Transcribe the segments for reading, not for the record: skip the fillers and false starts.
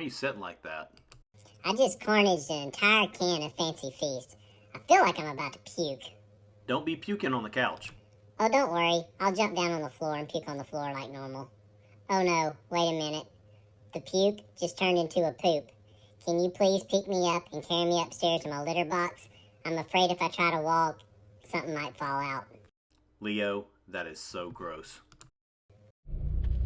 are you sitting like that? I just carnaged an entire can of Fancy Feast. I feel like I'm about to puke. Don't be puking on the couch. Oh, don't worry. I'll jump down on the floor and puke on the floor like normal. Oh no, wait a minute. The puke just turned into a poop. Can you please pick me up and carry me upstairs to my litter box? I'm afraid if I try to walk, something might fall out. Leo, that is so gross.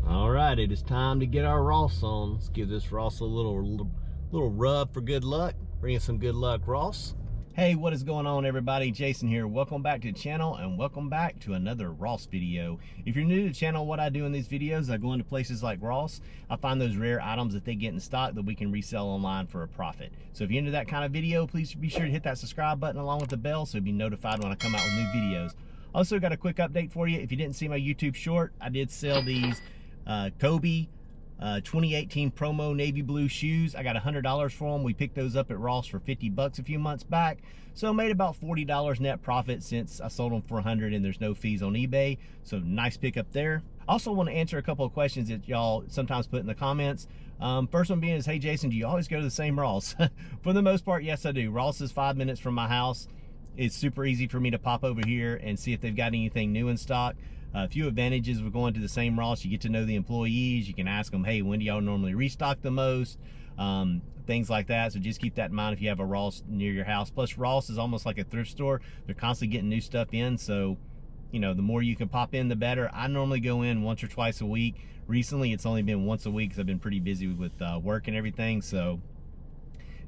All right, it is time to get our Ross on. Let's give this Ross a little rub for good luck. Bring some good luck, Ross. Hey, what is going on, everybody? Jason here. Welcome back to the channel and welcome back to another Ross video. If you're new to the channel, what I do in these videos, I go into places like Ross. I find those rare items that they get in stock that we can resell online for a profit. So if you're into that kind of video, please be sure to hit that subscribe button along with the bell so you'll be notified when I come out with new videos. Also got a quick update for you. If you didn't see my YouTube short, I did sell these Kobe 2018 promo navy blue shoes. I got $100 for them. We picked those up at Ross for 50 bucks a few months back, so made about $40 net profit since I sold them for 100 and there's no fees on eBay, so nice pickup there. Also want to answer a couple of questions that y'all sometimes put in the comments. First one being is, hey Jason, do you always go to the same Ross? For the most part, yes I do. Ross is 5 minutes from my house. It's super easy for me to pop over here and see if they've got anything new in stock. A few advantages with going to the same Ross: you get to know the employees, you can ask them, hey, when do y'all normally restock the most, things like that. So just keep that in mind if you have a Ross near your house. Plus Ross is almost like a thrift store. They're constantly getting new stuff in, so you know, the more you can pop in the better. I normally go in once or twice a week. Recently it's only been once a week because I've been pretty busy with work and everything. So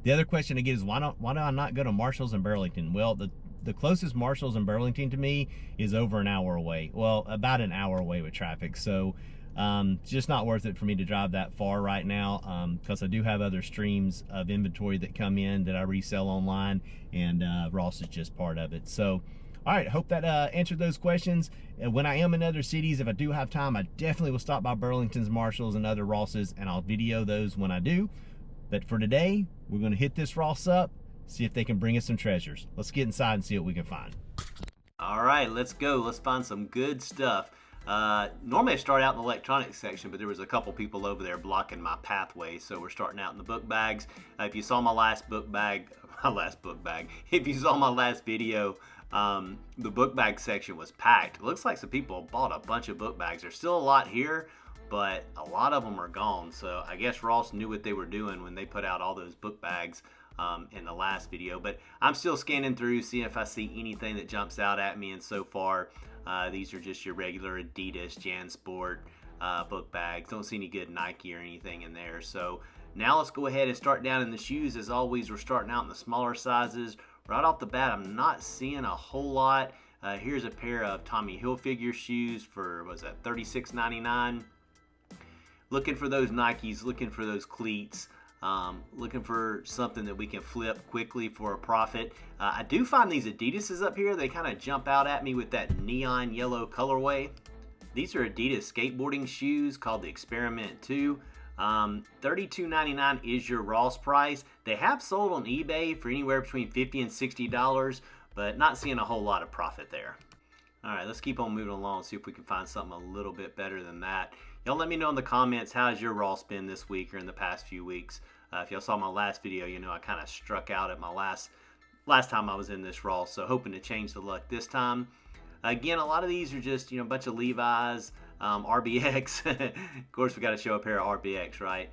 the other question I get is, why do I not go to Marshall's in Burlington? Well, the closest Marshall's in Burlington to me is over an hour away. Well, about an hour away with traffic. So it's just not worth it for me to drive that far right now, because I do have other streams of inventory that come in that I resell online, and Ross is just part of it. So, all right, hope that answered those questions. And when I am in other cities, if I do have time, I definitely will stop by Burlington's, Marshall's, and other Rosses, and I'll video those when I do. But for today, we're gonna hit this Ross up, see if they can bring us some treasures. Let's get inside and see what we can find. All right, let's go. Let's find some good stuff. Normally I start out in the electronics section, but there was a couple people over there blocking my pathway, so we're starting out in the book bags. If you saw my last book bag, if you saw my last video, the book bag section was packed. It looks like some people bought a bunch of book bags. There's still a lot here, but a lot of them are gone. So I guess Ross knew what they were doing when they put out all those book bags in the last video. But I'm still scanning through, seeing if I see anything that jumps out at me, and so far these are just your regular Adidas JanSport book bags. Don't see any good Nike or anything in there. So now let's go ahead and start down in the shoes. As always, we're starting out in the smaller sizes. Right off the bat, I'm not seeing a whole lot. Here's a pair of Tommy Hilfiger shoes for, was that $36.99? Looking for those Nikes, looking for those cleats, looking for something that we can flip quickly for a profit. I do find these Adidases up here, they kind of jump out at me with that neon yellow colorway. These are Adidas skateboarding shoes called the Experiment 2. $32.99 is your Ross price. They have sold on eBay for anywhere between $50 and $60, but not seeing a whole lot of profit there. All right, let's keep on moving along, see if we can find something a little bit better than that. Y'all let me know in the comments, how has your Ross been this week or in the past few weeks? If y'all saw my last video, you know I kind of struck out at my last time I was in this Ross, so hoping to change the luck this time. Again, a lot of these are just, you know, a bunch of Levi's, RBX. Of course, we got to show a pair of RBX, right?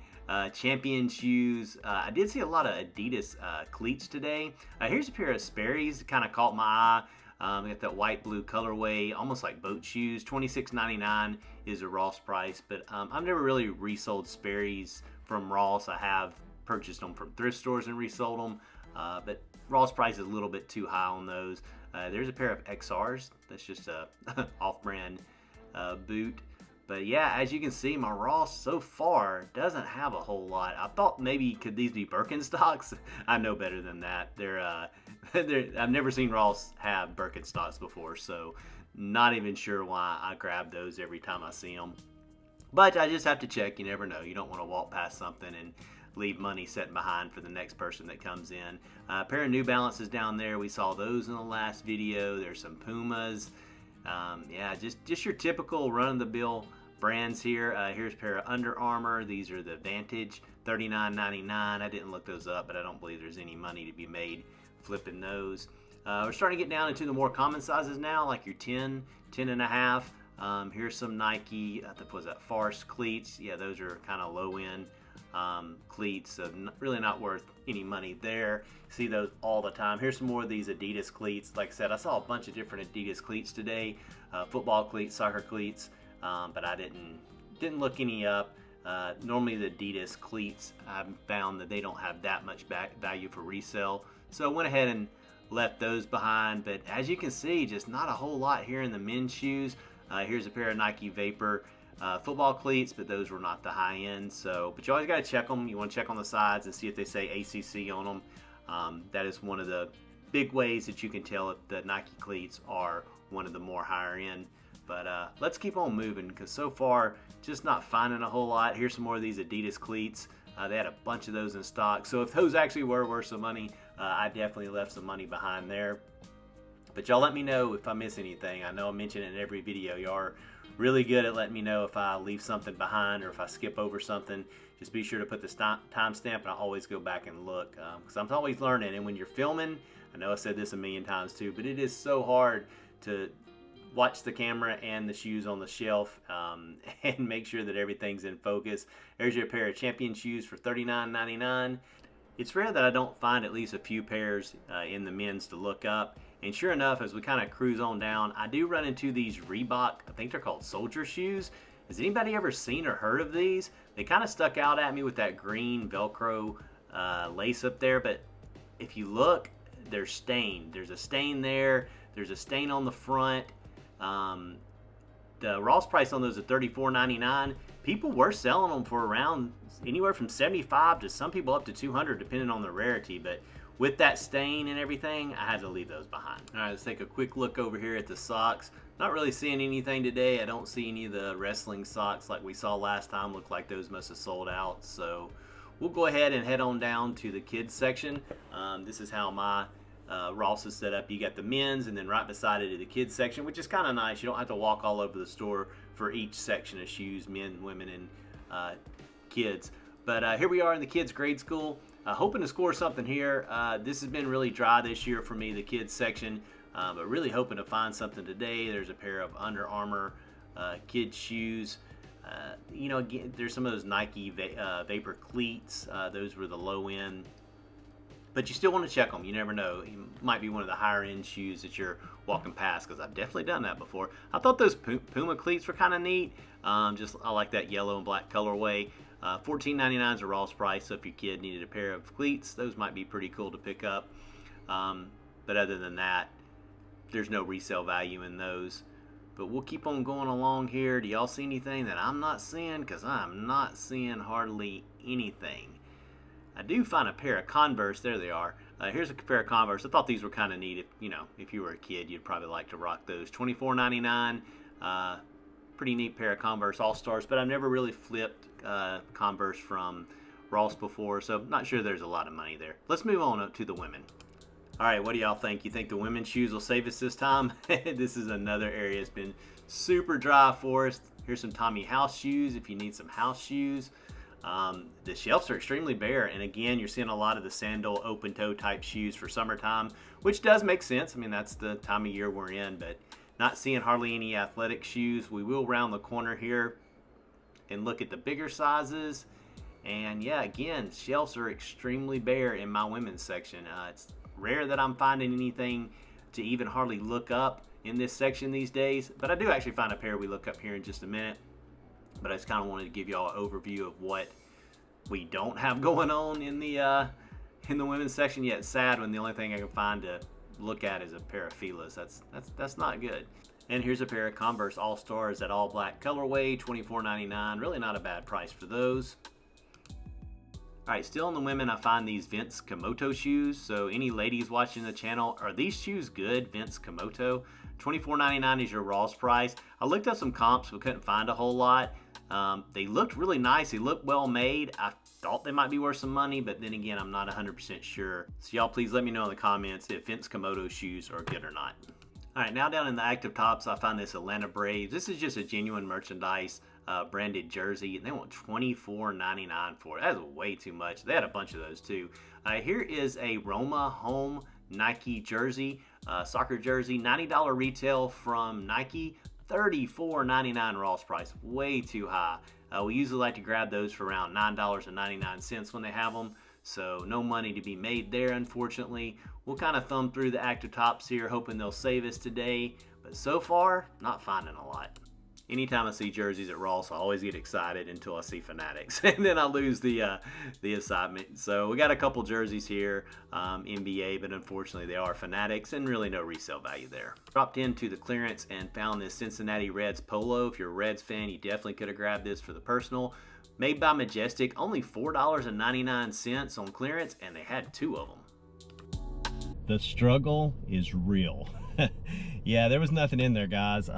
Champion shoes. I did see a lot of Adidas cleats today. Here's a pair of Sperry's, kind of caught my eye. Got that white blue colorway, almost like boat shoes. $26.99 is a Ross price, but I've never really resold Sperry's from Ross. I have purchased them from thrift stores and resold them, but Ross price is a little bit too high on those. There's a pair of XRs. That's just a off-brand boot. But yeah, as you can see, my Ross so far doesn't have a whole lot. I thought maybe could these be Birkenstocks? I know better than that. I've never seen Ross have Birkenstocks before, so not even sure why I grab those every time I see them. But I just have to check. You never know. You don't want to walk past something and leave money sitting behind for the next person that comes in. A pair of New Balances down there. We saw those in the last video. There's some Pumas. Yeah, just your typical run-of-the-mill brands here. Here's a pair of Under Armour. These are the Vantage, $39.99. I didn't look those up, but I don't believe there's any money to be made flipping those. We're starting to get down into the more common sizes now, like your 10, 10 and a half. Here's some Nike, was that Farce cleats? Yeah, those are kind of low end cleats, so really not worth any money there. See those all the time. Here's some more of these Adidas cleats. Like I said, I saw a bunch of different Adidas cleats today, football cleats, soccer cleats, but I didn't look any up. Normally the Adidas cleats, I've found that they don't have that much value for resale, so I went ahead and left those behind. But as you can see, just not a whole lot here in the men's shoes. Here's a pair of Nike Vapor football cleats, but those were not the high end. But you always got to check them. You want to check on the sides and see if they say ACC on them. That is one of the big ways that you can tell if the Nike cleats are one of the more higher end. But let's keep on moving, because so far just not finding a whole lot. Here's some more of these Adidas cleats. They had a bunch of those in stock, so if those actually were worth some money, I definitely left some money behind there. But y'all let me know if I miss anything. I know I mention it in every video. Y'all are really good at letting me know if I leave something behind or if I skip over something. Just be sure to put the timestamp, and I always go back and look, because I'm always learning. And when you're filming, I know I said this a million times too, but it is so hard to watch the camera and the shoes on the shelf and make sure that everything's in focus. There's your pair of Champion shoes for $39.99. It's rare that I don't find at least a few pairs in the men's to look up. And sure enough, as we kind of cruise on down, I do run into these Reebok, I think they're called soldier shoes. Has anybody ever seen or heard of these? They kind of stuck out at me with that green Velcro lace up there, but if you look, they're stained. There's a stain there. There's a stain on the front. The Ross price on those is $34.99. People were selling them for around anywhere from $75 to some people up to $200, depending on the rarity. But with that stain and everything, I had to leave those behind. All right, let's take a quick look over here at the socks. Not really seeing anything today. I don't see any of the wrestling socks like we saw last time. Looked like those must have sold out. So we'll go ahead and head on down to the kids section. This is how my Ross is set up. You got the men's, and then right beside it is the kids section, which is kind of nice. You don't have to walk all over the store for each section of shoes, men, women, and kids. But here we are in the kids grade school. Hoping to score something here. This has been really dry this year for me, the kids section, but really hoping to find something today. There's a pair of Under Armour kids shoes. You know, again, there's some of those Nike Vapor cleats. Those were the low end. But you still want to check them. You never know. It might be one of the higher end shoes that you're walking past, because I've definitely done that before. I thought those Puma cleats were kind of neat. I like that yellow and black colorway. $14.99 is a Ross price, so if your kid needed a pair of cleats, those might be pretty cool to pick up. But other than that, there's no resale value in those. But we'll keep on going along here. Do y'all see anything that I'm not seeing? Because I'm not seeing hardly anything. I do find a pair of Converse. There they are. Here's a pair of Converse. I thought these were kind of neat. If you were a kid, you'd probably like to rock those. $24.99. Pretty neat pair of Converse All-Stars, but I've never really flipped Converse from Ross before, so not sure there's a lot of money there. Let's move on up to the women. All right, what do y'all think? You think the women's shoes will save us this time? This is another area that's been super dry for us. Here's some Tommy House shoes if you need some house shoes. The shelves are extremely bare, and again, you're seeing a lot of the sandal open-toe type shoes for summertime, which does make sense. I mean, that's the time of year we're in, but not seeing hardly any athletic shoes. We will round the corner here and look at the bigger sizes, and yeah, again, shelves are extremely bare in my women's section. It's rare that I'm finding anything to even hardly look up in this section these days, but I do actually find a pair we look up here in just a minute. But I just kind of wanted to give y'all an overview of what we don't have going on in the women's section. Yet sad when the only thing I can find to look at is a pair of Fila's. That's not good. And here's a pair of Converse All-Stars at all black colorway, $24.99. Really not a bad price for those. All right, still in the women, I find these Vince Komoto shoes. So any ladies watching the channel, are these shoes good? Vince Komoto, $24.99 is your Ross price. I looked up some comps, but couldn't find a whole lot. They looked really nice. They looked well made. I thought they might be worth some money, but then again, I'm not 100% sure. So y'all please let me know in the comments if Vince Komoto shoes are good or not. All right, now down in the active tops, I find this Atlanta Braves. This is just a genuine merchandise branded jersey, and they want $24.99 for it. That is way too much. They had a bunch of those too. Here is a Roma home Nike jersey, soccer jersey, $90 retail from Nike, $34.99 Ross price. Way too high. We usually like to grab those for around $9.99 when they have them, so no money to be made there, unfortunately. We'll kind of thumb through the active tops here, hoping they'll save us today, but so far, not finding a lot. Anytime I see jerseys at Ross, I always get excited until I see Fanatics, and then I lose the assignment. So we got a couple jerseys here, NBA, but unfortunately they are Fanatics, and really no resale value there. Dropped into the clearance and found this Cincinnati Reds Polo. If you're a Reds fan, you definitely could have grabbed this for the personal. Made by Majestic, only $4.99 on clearance, and they had 2 of them. The struggle is real. Yeah, there was nothing in there, guys.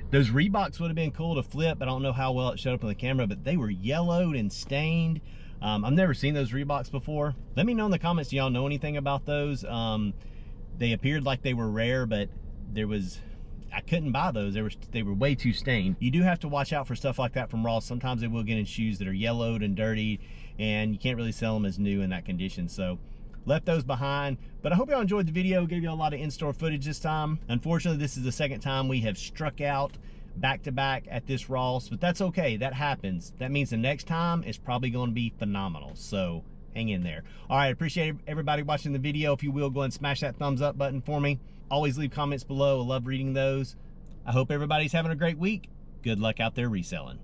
Those Reeboks would have been cool to flip. I don't know how well it showed up on the camera, but they were yellowed and stained. I've never seen those Reeboks before. Let me know in the comments, do y'all know anything about those? They appeared like they were rare, but I couldn't buy those. They were way too stained. You do have to watch out for stuff like that from Ross. Sometimes they will get in shoes that are yellowed and dirty, and you can't really sell them as new in that condition. So left those behind, but I hope y'all enjoyed the video. Gave you a lot of in-store footage this time. Unfortunately, this is the second time we have struck out back-to-back at this Ross, but that's okay. That happens. That means the next time is probably going to be phenomenal, so hang in there. All right, I appreciate everybody watching the video. If you will, go ahead and smash that thumbs up button for me. Always leave comments below. I love reading those. I hope everybody's having a great week. Good luck out there reselling.